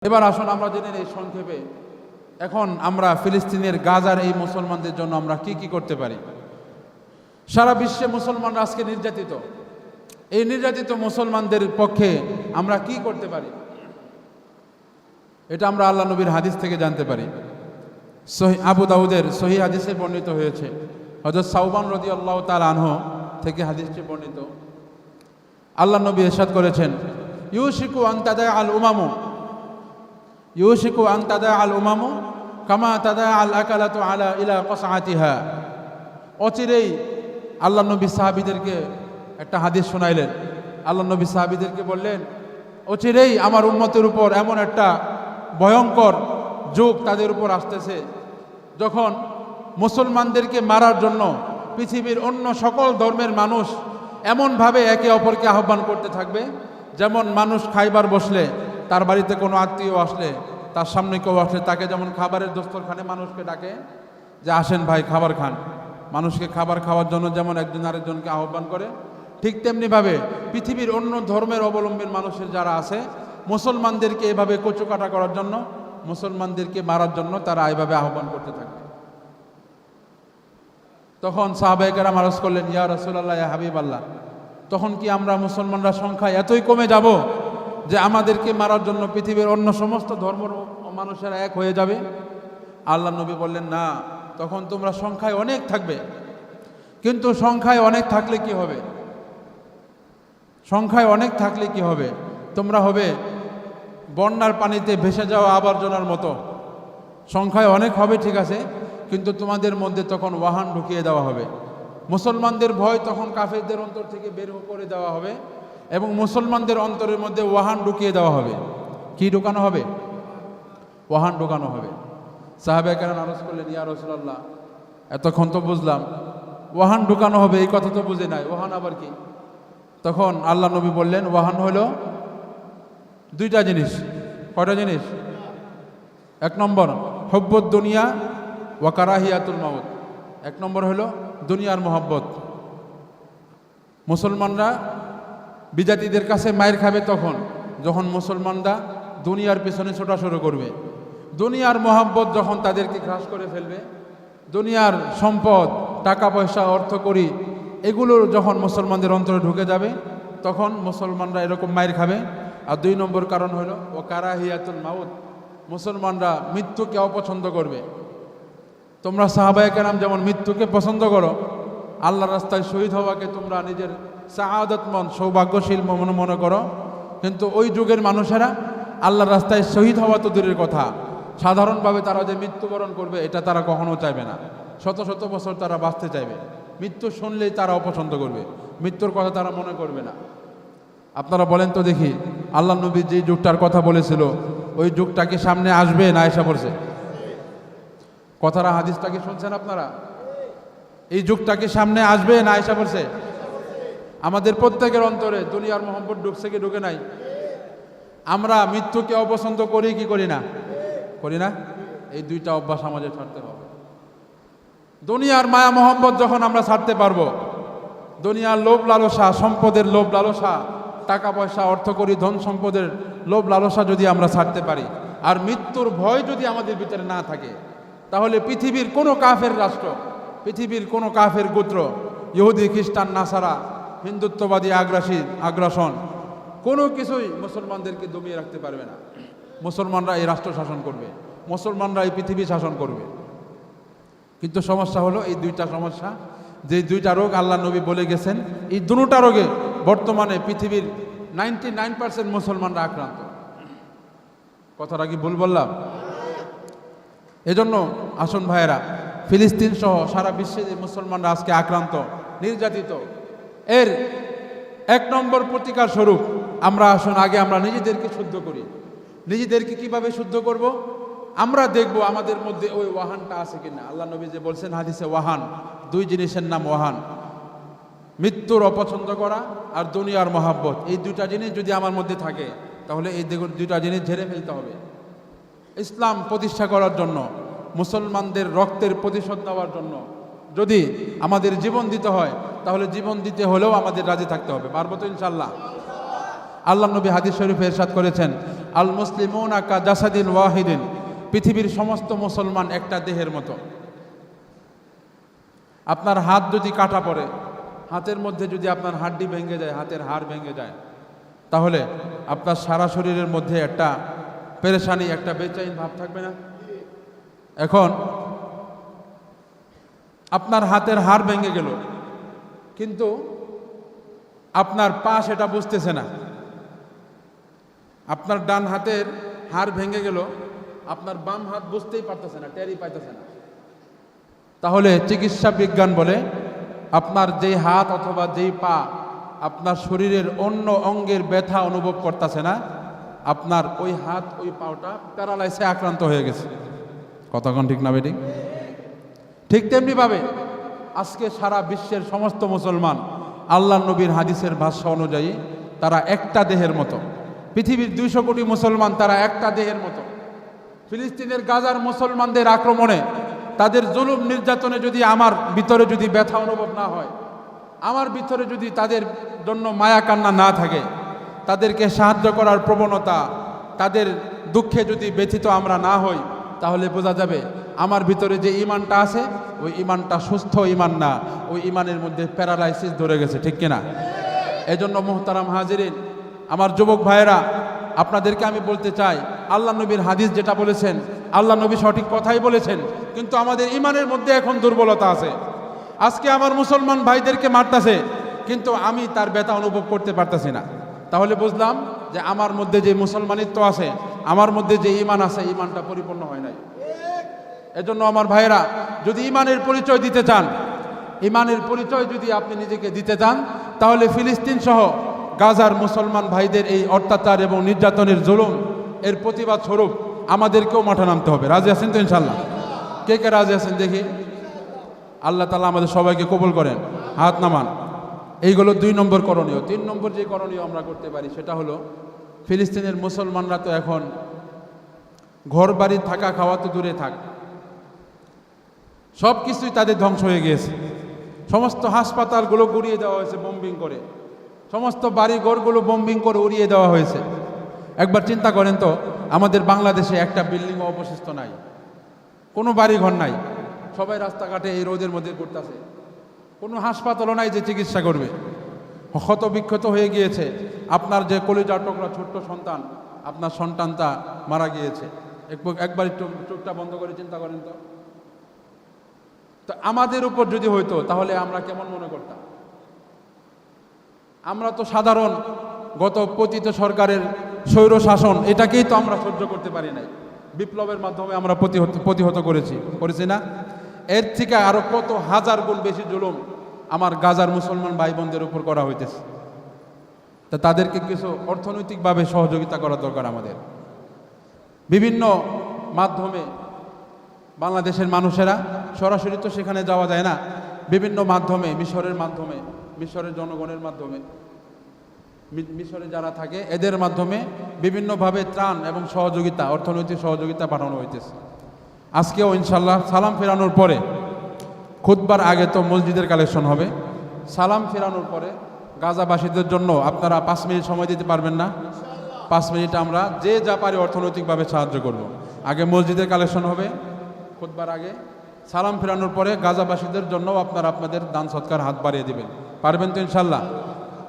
এবার আসুন আমরা জেনে নেই সংক্ষেপে, এখন আমরা ফিলিস্তিনের গাজার এই মুসলমানদের জন্য আমরা কি কি করতে পারি। সারা বিশ্বে মুসলমানরা আজকে নির্যাতিত। এই নির্যাতিত মুসলমানদের পক্ষে আমরা কি করতে পারি, এটা আমরা আল্লাহ নবীর হাদিস থেকে জানতে পারি। আবু দাউদের সহি হাদিসে বর্ণিত হয়েছে, হযরত সাওবান রাদিয়াল্লাহু তাআলা আনহু থেকে হাদিসটি বর্ণিত। আল্লাহ নবী ইরশাদ করেছেন, ইউশিকু আন তাদা আল উমামু ইউশিকু আন তাদা আল উমামু কামা তাদা আল আকালাতু আলা ইলা কসআতিহা। অচিরেই আল্লাহ নবী সাহাবীদেরকে একটা হাদিস শোনাইলেন। আল্লাহ নবী সাহাবীদেরকে বললেন, অচিরেই আমার উম্মতের উপর এমন একটা ভয়ঙ্কর যুগ তাদের উপর আসতেছে, যখন মুসলমানদেরকে মারার জন্য পৃথিবীর অন্য সকল ধর্মের মানুষ এমনভাবে একে অপরকে আহ্বান করতে থাকবে, যেমন মানুষ খাইবার বসলে তার বাড়িতে কোনো আত্মীয় আসলে, তার সামনে কেউ আসলে তাকে যেমন খাবারের দস্তরখানে মানুষকে ডাকে যে আসেন ভাই খাবার খান, মানুষকে খাবার খাওয়ার জন্য যেমন একজন আরেকজনকে আহ্বান করে, ঠিক তেমনিভাবে পৃথিবীর অন্য ধর্মের অবলম্বীর মানুষের যারা আছে মুসলমানদেরকে এভাবে কচুকাটা করার জন্য, মুসলমানদেরকে মারার জন্য তারা এইভাবে আহ্বান করতে থাকবে। তখন সাহাবায়ে কেরাম আরজ করলেন, ইয়া রাসূলুল্লাহ, ইয়া হাবিবাল্লাহ, তখন কি আমরা মুসলমানরা সংখ্যায় এতই কমে যাব যে আমাদেরকে মারার জন্য পৃথিবীর অন্য সমস্ত ধর্মের মানুষেরা এক হয়ে যাবে? আল্লাহ নবী বললেন, না, তখন তোমরা সংখ্যায় অনেক থাকবে, কিন্তু সংখ্যায় অনেক থাকলে কি হবে? সংখ্যায় অনেক থাকলে কি হবে? তোমরা হবে বন্যার পানিতে ভেসে যাওয়া আবর্জনার মতো। সংখ্যায় অনেক হবে ঠিক আছে, কিন্তু তোমাদের মধ্যে তখন ওয়াহান ঢুকিয়ে দেওয়া হবে। মুসলমানদের ভয় তখন কাফেরদের অন্তর থেকে বের করে দেওয়া হবে, এবং মুসলমানদের অন্তরের মধ্যে ওয়াহান ঢুকিয়ে দেওয়া হবে। কি ঢুকানো হবে? ওয়াহান ঢুকানো হবে। সাহাবায়ে কেরাম আরজ করলেন, ইয়া রাসূলুল্লাহ, এতক্ষণ তো বুঝলাম ওয়াহান ঢুকানো হবে, এই কথা তো বুঝে নাই, ওয়াহান আবার কি? তখন আল্লাহ নবী বললেন, ওয়াহান হলো দুইটা জিনিস। কয়টা জিনিস? এক নম্বর হুব্বুদ দুনিয়া ওয়া কারাহিয়াতুল মাউত। এক নম্বর হলো দুনিয়ার মহব্বত। মুসলমানরা বিজাতিদের কাছে মায়ের খাবে তখন যখন মুসলমানরা দুনিয়ার পেছনে ছোটা শুরু করবে। দুনিয়ার মহব্বত যখন তাদেরকে গ্রাস করে ফেলবে, দুনিয়ার সম্পদ, টাকা পয়সা, অর্থকড়ি, এগুলো যখন মুসলমানদের অন্তরে ঢুকে যাবে, তখন মুসলমানরা এরকম মায়ের খাবে। আর দুই নম্বর কারণ হলো ও কারাহিয়াতুল মাউত, মুসলমানরা মৃত্যুকে অপছন্দ করবে। তোমরা সাহাবায়ে কেরাম যেমন মৃত্যুকে পছন্দ করো, আল্লাহর রাস্তায় শহীদ হওয়াকে তোমরা নিজের সাআদাতমন, সৌভাগ্যশীল মনে করো, কিন্তু ওই যুগের মানুষেরা আল্লাহর রাস্তায় শহীদ হওয়া তো দূরের কথা, সাধারণভাবে তারা যে মৃত্যুবরণ করবে এটা তারা কখনো চাইবে না। শত শত বছর তারা বাঁচতে চাইবে, মৃত্যু শুনলেই তারা অপছন্দ করবে, মৃত্যুর কথা তারা মনে করবে না। আপনারা বলেন তো দেখি, আল্লাহ নবী যে যুগটার কথা বলেছিল ওই যুগটা কি সামনে আসবে না এসে পড়ছে? কথাটা হাদিসটা কি শুনছেন আপনারা? এই যুগটা কি সামনে আসবে না এসে পড়ছে? আমাদের প্রত্যেকের অন্তরে দুনিয়ার মহব্বত ঢুকছে কি ঢুকে নাই? আমরা মৃত্যুকে অপছন্দ করি কি করি না? করি না? এই দুইটা অভ্যাস আমাদের ছাড়তে হবে। দুনিয়ার মায়া মহব্বত যখন আমরা ছাড়তে পারবো, দুনিয়ার লোভ লালসা, সম্পদের লোভ লালসা, টাকা পয়সা, অর্থকড়ি, ধন সম্পদের লোভ লালসা যদি আমরা ছাড়তে পারি, আর মৃত্যুর ভয় যদি আমাদের ভিতরে না থাকে, তাহলে পৃথিবীর কোনো কাফের রাষ্ট্র, পৃথিবীর কোনো কাফের গোত্র, ইহুদি, খ্রিস্টান, নাসারা, হিন্দুত্ববাদী আগ্রাসন, কোনো কিছুই মুসলমানদেরকে দমিয়ে রাখতে পারবে না। মুসলমানরা এই রাষ্ট্র শাসন করবে, মুসলমানরা এই পৃথিবী শাসন করবে। কিন্তু সমস্যা হলো এই দুইটা সমস্যা, যে দুইটা রোগ আল্লাহ নবী বলে গেছেন, এই দুটো রোগে বর্তমানে পৃথিবীর 99% মুসলমানরা আক্রান্ত। কথাটা কি ভুল বললাম? এজন্য আসুন ভাইয়েরা, ফিলিস্তিন সহ সারা বিশ্বে যে মুসলমানরা আজকে আক্রান্ত, নির্যাতিত, এর এক নম্বর প্রতিকার স্বরূপ আমরা আসুন আগে আমরা নিজেদেরকে শুদ্ধ করি। নিজেদেরকে কিভাবে শুদ্ধ করব? আমরা দেখব আমাদের মধ্যে ওই ওয়াহানটা আছে কিনা। আল্লাহ নবী যে বলছেন হাদিসে, ওয়াহান, দুই জিনিসের নাম ওয়াহান, মৃত্যুর অপছন্দ করা আর দুনিয়ার মহাব্বত। এই দুইটা জিনিস যদি আমার মধ্যে থাকে, তাহলে এই দুইটা জিনিস ঝেড়ে ফেলতে হবে। ইসলাম প্রতিষ্ঠা করার জন্য, মুসলমানদের রক্তের প্রতিশোধ নেওয়ার জন্য যদি আমাদের জীবন দিতে হয়, তাহলে জীবন দিতে হলেও আমাদের রাজি থাকতে হবে। পারবো তো ইনশাল্লাহ? আল্লাহ নবী হাদিস শরীফে ইরশাদ করেছেন, আল মুসলিমুনা কা জাসাদিন ওয়াহিদিন, পৃথিবীর সমস্ত মুসলমান একটা দেহের মতো। আপনার হাত যদি কাটা পড়ে, হাতের মধ্যে যদি আপনার হাড্ডি ভেঙে যায়, হাতের হাড় ভেঙে যায়, তাহলে আপনার সারা শরীরের মধ্যে একটা পেরেশানি, একটা বেচैन ভাব থাকবে না? এখন আপনার হাতের হাড় ভেঙে গেল, কিন্তু আপনার পা সেটা বুঝতেছে না। আপনার ডান হাতের হাড় ভেঙে গেল, আপনার বাম হাত বুঝতেই পারতেছে না, টেরই পাইতেছে না। তাহলে চিকিৎসা বিজ্ঞান বলে আপনার যেই হাত অথবা যেই পা আপনার শরীরের অন্য অঙ্গের ব্যথা অনুভব করতেছে না, আপনার ওই হাত ওই পাওটা প্যারালাইসে আক্রান্ত হয়ে গেছে। কতক্ষণ ঠিক না বেটি? ঠিক তেমনিভাবে আজকে সারা বিশ্বের সমস্ত মুসলমান আল্লাহ নবীর হাদিসের ভাষ্য অনুযায়ী তারা একটা দেহের মতো। পৃথিবীর 200 কোটি মুসলমান তারা একটা দেহের মতো। ফিলিস্তিনের গাজার মুসলমানদের আক্রমণে, তাদের জুলুম নির্যাতনে যদি আমার ভিতরে যদি ব্যথা অনুভব না হয়, আমার ভিতরে যদি তাদের জন্য মায়া কান্না না থাকে, তাদেরকে সাহায্য করার প্রবণতা, তাদের দুঃখে যদি ব্যথিত আমরা না হই, তাহলে বোঝা যাবে আমার ভিতরে যে ইমানটা আছে ওই ইমানটা সুস্থ ইমান না, ওই ইমানের মধ্যে প্যারালাইসিস ধরে গেছে। ঠিক কিনা? এজন্য মুহতারাম হাজিরিন, আমার যুবক ভাইয়েরা, আপনাদেরকে আমি বলতে চাই, আল্লাহ নবীর হাদিস যেটা বলেছেন, আল্লাহ নবী সঠিক কথাই বলেছেন, কিন্তু আমাদের ইমানের মধ্যে এখন দুর্বলতা আছে। আজকে আমার মুসলমান ভাইদেরকে মারতেছে, কিন্তু আমি তার ব্যথা অনুভব করতে পারতেছি না। তাহলে বুঝলাম যে আমার মধ্যে যে মুসলমানিত্ব আছে, আমার মধ্যে যে ইমান আছে, ইমানটা পরিপূর্ণ হয় নাই। এজন্য আমার ভাইয়েরা, যদি ইমানের পরিচয় দিতে চান, ইমানের পরিচয় যদি আপনি নিজেকে দিতে চান, তাহলে ফিলিস্তিন সহ গাজার মুসলমান ভাইদের এই অত্যাচার এবং নির্যাতনের জুলুম এর প্রতিবাদ স্বরূপ আমাদেরকেও মাঠে নামতে হবে। রাজি আছেন তো ইনশাল্লাহ? কে কে রাজি আছেন দেখি? আল্লাহ তাআলা আমাদের সবাইকে কবুল করেন। হাত নামান। এইগুলো 2 নম্বর করণীয়। 3 নম্বর যে করণীয় আমরা করতে পারি সেটা হলো, ফিলিস্তিনের মুসলমানরা তো এখন ঘর বাড়ি থাকা খাওয়া তো দূরে থাক, সব কিছুই তাদের ধ্বংস হয়ে গিয়েছে। সমস্ত হাসপাতালগুলো গুড়িয়ে দেওয়া হয়েছে বোম্বিং করে, সমস্ত বাড়ি ঘরগুলো বোম্বিং করে উড়িয়ে দেওয়া হয়েছে। একবার চিন্তা করেন তো, আমাদের বাংলাদেশে একটা বিল্ডিংও অবশিষ্ট নাই, কোনো বাড়ি ঘর নাই, সবাই রাস্তাঘাটে এই রোদের মধ্যে ঘুরতেছে, কোনো হাসপাতালও নাই যে চিকিৎসা করবে। ক্ষত বিক্ষত হয়ে গিয়েছে। আপনার যে কলিজার টুকরা ছোট্ট সন্তান, আপনার সন্তানটা মারা গিয়েছে। একবার একটু চোখটা বন্ধ করে চিন্তা করেন তো। তো আমাদের উপর যদি হইতো তাহলে আমরা কেমন মনে করতাম? আমরা তো সাধারণ গত পতিত সরকারের স্বৈর শাসন, এটাকেই তো আমরা সহ্য করতে পারি নাই। বিপ্লবের মাধ্যমে আমরা প্রতিহত করেছি না? এর থেকে আরো কত হাজার গুণ বেশি জুলুম আমার গাজার মুসলমান ভাই বোনদের উপর করা হইতেছে। তা তাদেরকে কিছু অর্থনৈতিকভাবে সহযোগিতা করা দরকার আমাদের। বিভিন্ন মাধ্যমে বাংলাদেশের মানুষেরা সরাসরি তো সেখানে যাওয়া যায় না, বিভিন্ন মাধ্যমে, মিশরের মাধ্যমে, মিশরের জনগণের মাধ্যমে, মিশরে যারা থাকে এদের মাধ্যমে বিভিন্নভাবে ত্রাণ এবং সহযোগিতা, অর্থনৈতিক সহযোগিতা পাঠানো হইতেছে। আজকেও ইনশাল্লাহ সালাম ফেরানোর পরে, খুতবার আগে তো মসজিদের কালেকশন হবে, সালাম ফেরানোর পরে গাজাবাসীদের জন্য আপনারা 5 মিনিট সময় দিতে পারবেন না? 5 মিনিট আমরা যে যা পারি অর্থনৈতিকভাবে সাহায্য করব। আগে মসজিদের কালেকশন হবে, খুতবার আগে সালাম ফেরানোর পরে গাজাবাসীদের জন্য আপনারা আপনাদের দান সৎকার হাত বাড়িয়ে দিবেন। পারবেন তো ইনশাল্লাহ?